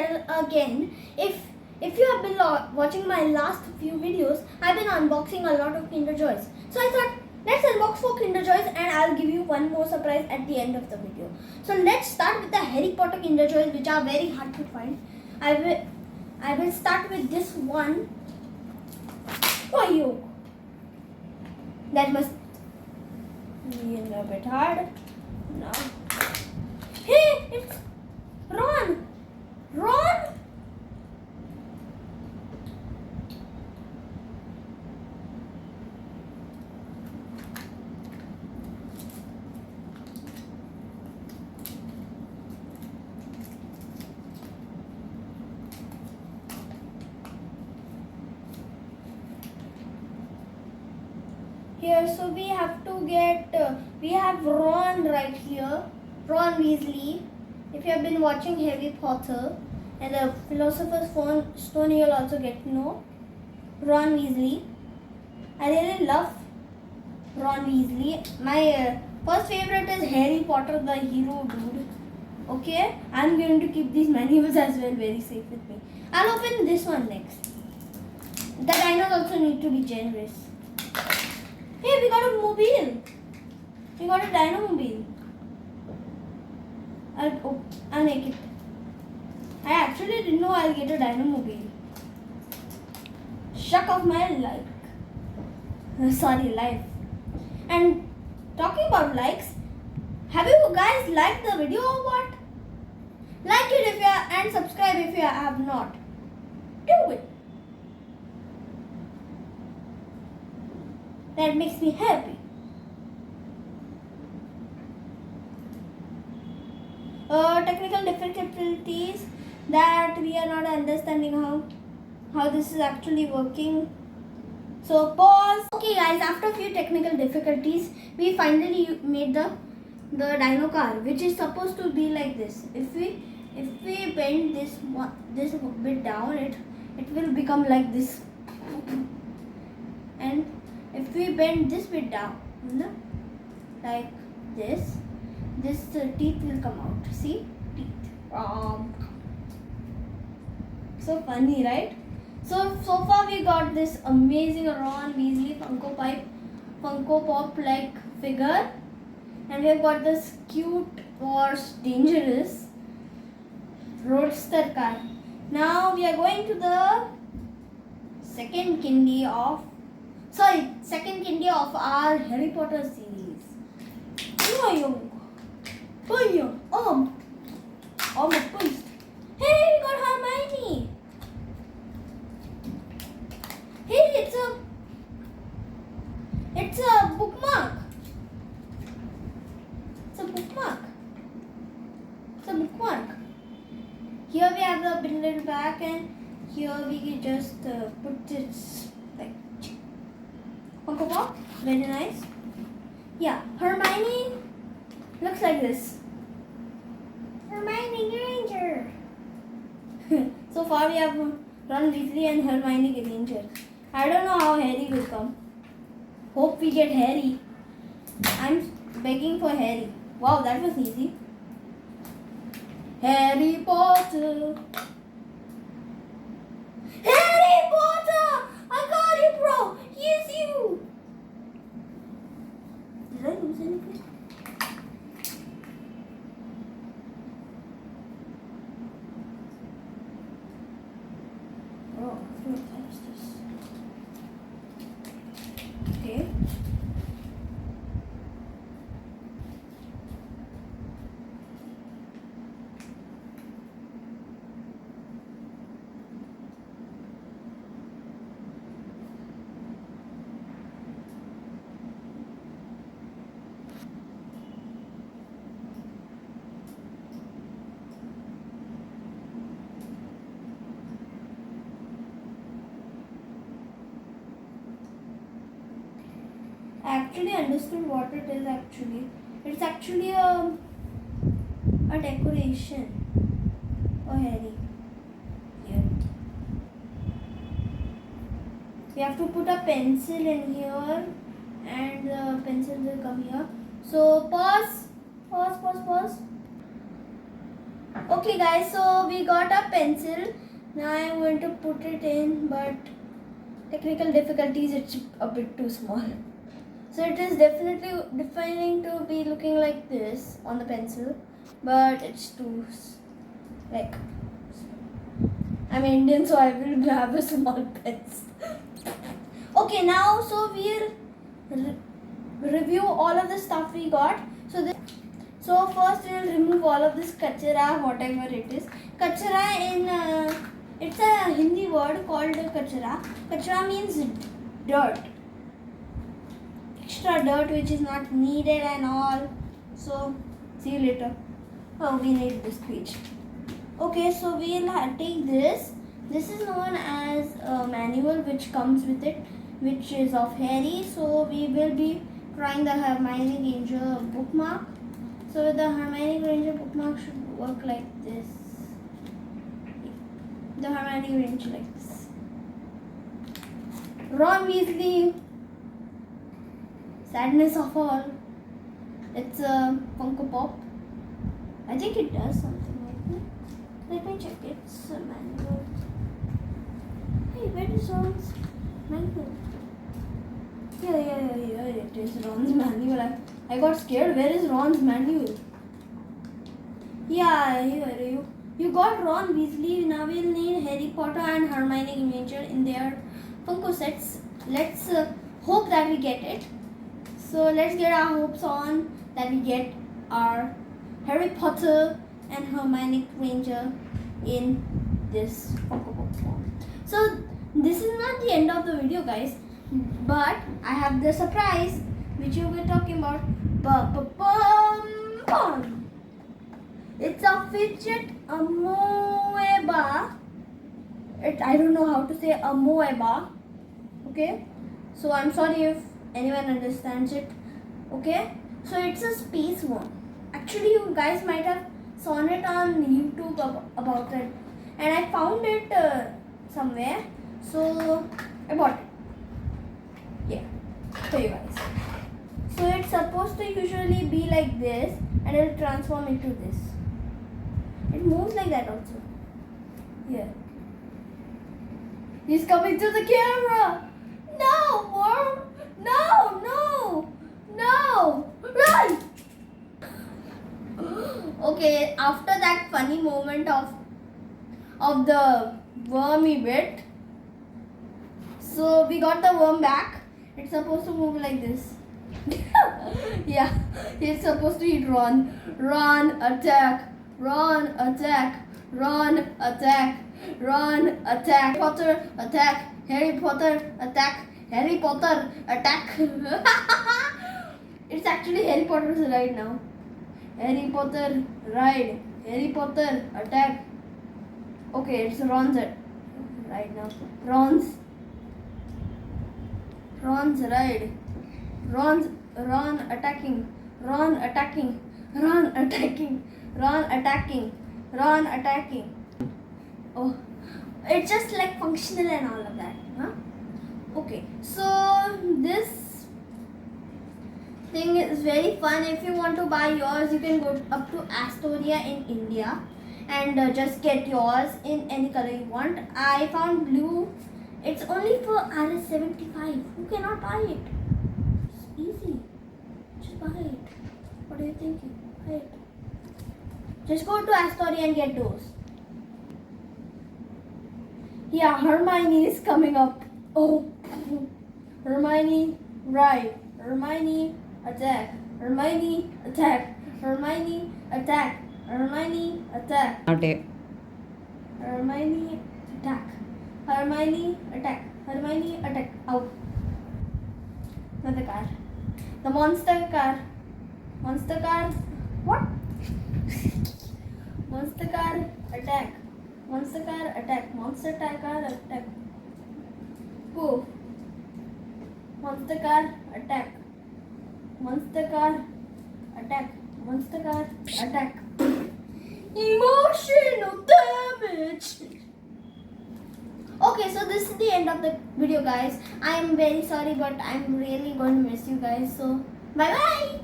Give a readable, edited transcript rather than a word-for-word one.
channel again. If you have been watching my last few videos, I've been unboxing a lot of Kinder Joys. So I thought, let's unbox 4 Kinder Joys and I'll give you one more surprise at the end of the video. So let's start with the Harry Potter Kinder Joys, which are very hard to find. I will start with this one. For you. That must be a little bit hard. No. Hey, it's Ron. Ron? Here, so we have to get, we have Ron right here, Ron Weasley. If you have been watching Harry Potter and the Philosopher's Stone, you'll also get to know Ron Weasley. I really love Ron Weasley. My first favorite is Harry Potter, the hero dude. Okay, I'm going to keep these manuals as well very safe with me. I'll open this one next. The dinos also need to be generous. Hey, we got a mobile. We got a dino mobile. I'll make it. I actually didn't know I'll get a dino mobile. Shock of my life. Life. And talking about likes, have you guys liked the video or what? Like it if you are, and subscribe if you have not. Do it. That makes me happy. Technical difficulties that we are not understanding how this is actually working. So pause. Okay guys, after a few technical difficulties, we finally made the dino car, which is supposed to be like this. If we bend this bit down, it will become like this. And if we bend this bit down, like this teeth will come out. See? Teeth. So funny, right? So far we got this amazing Ron Weasley Funko Pop like figure. And we have got this cute or dangerous roadster car. Now we are going to the second candy of our Harry Potter series. Almost pushed. Hey, we got Hermione. Hey, it's a bookmark. It's a bookmark. Here we have the little back, and here we can just put this like Funko Pop. Very nice. Yeah, Hermione looks like this. Hermione Granger. So far we have Ron Weasley and Hermione Granger. I don't know how Harry will come. Hope we get Harry. I'm begging for Harry. Wow, that was easy. Harry Potter. Harry Potter! I got you, bro. Here's you. Did I lose anything? Oh, I have to attach this. Okay. I actually understood what it is actually. It's actually a decoration for Harry. Here. We have to put a pencil in here and the pencil will come here. So pause. Okay guys, so we got a pencil. Now I am going to put it in, but technical difficulties, it's a bit too small. So it is definitely defining to be looking like this on the pencil, but it's too like, I'm Indian, so I will grab a small pencil. Okay, now so we'll review all of the stuff we got. So first we'll remove all of this kachara, whatever it is. Kachara it's a Hindi word called kachara. Kachara means dirt. Extra dirt which is not needed and all. So see you later. Oh, we need this page. Okay, so we'll take this. This is known as a manual which comes with it, which is of Harry. So we will be trying the Hermione Granger bookmark. So the Hermione Granger bookmark should work like this. The Hermione Granger like this. Ron Weasley. Sadness of all. It's a Funko Pop. I think it does something like that. Let me check. It's a manual. Hey, where is Ron's manual? Yeah, it is Ron's manual. I got scared. Where is Ron's manual? Yeah, here you got Ron Weasley. Now we'll need Harry Potter and Hermione Granger in their Funko sets. Let's hope that we get it. So let's get our hopes on that we get our Harry Potter and Hermione Granger in this Funko Pop form. So this is not the end of the video, guys, but I have the surprise which you were talking about. It's a fidget amoeba. I don't know how to say amoeba. Okay, so I'm sorry if anyone understands it. Okay, so it's a space worm. Actually, you guys might have seen it on YouTube about it, and I found it somewhere, so I bought it. Yeah, for you guys. So it's supposed to usually be like this, and it will transform into this. It moves like that also. Yeah. He's coming to the camera. No, worm. No. Run. Okay, after that funny moment of the wormy bit, so we got the worm back. It's supposed to move like this. Yeah, he's supposed to eat Ron. Ron, attack. Ron, attack. Ron, attack. Ron, attack. Potter, attack. Harry Potter, attack. Harry Potter, attack. It's actually Harry Potter's ride now. Harry Potter, ride. Harry Potter, attack. Okay, it's Ron's ride now. Ron's ride. Ron attacking. Ron attacking. Ron attacking. Ron attacking. Ron attacking. Oh, it's just like functional and all of that. Huh? Okay, so this thing is very fun. If you want to buy yours, you can go up to Astoria in India and just get yours in any color you want. I found blue. It's only for RS75. Who cannot buy it? It's easy. Just buy it. What are you thinking? Buy it. Just go to Astoria and get those. Yeah, Hermione is coming up. Oh, Hermione, ride. Hermione, attack. Hermione, attack. Hermione, attack. Hermione, attack. Hermione, attack. Hermione, attack. Hermione, attack. Out. Another car. The monster car. Monster car. What? Monster car, attack. Monster car, attack. Monster car, attack. Go. Monster car, attack. Monster car, attack. Monster car, attack. Emotional damage. Okay, so this is the end of the video, guys. I am very sorry, but I'm really going to miss you guys. So, bye bye.